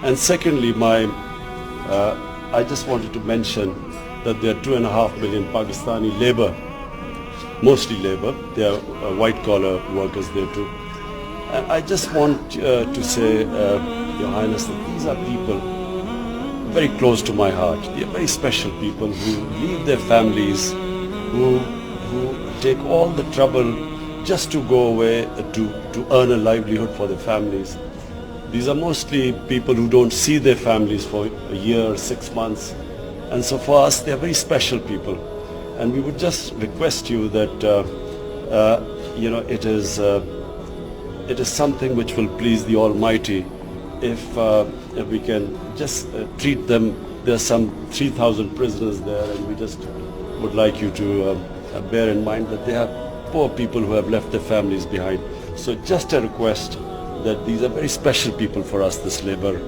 And secondly, I just wanted to mention that there are 2.5 million Pakistani labor, mostly labor. They are white-collar workers there too. And I just want to say, Your Highness, that these are people very close to my heart. They are very special people who leave their families, who take all the trouble just to go away to earn a livelihood for their families. These are mostly people who don't see their families for a year, 6 months. And so for us, they are very special people. And we would just request you that, it is something which will please the Almighty if we can just treat them. There are some 3,000 prisoners there, and we just would like you to bear in mind that they are poor people who have left their families behind. So just a request that these are very special people for us, this labor.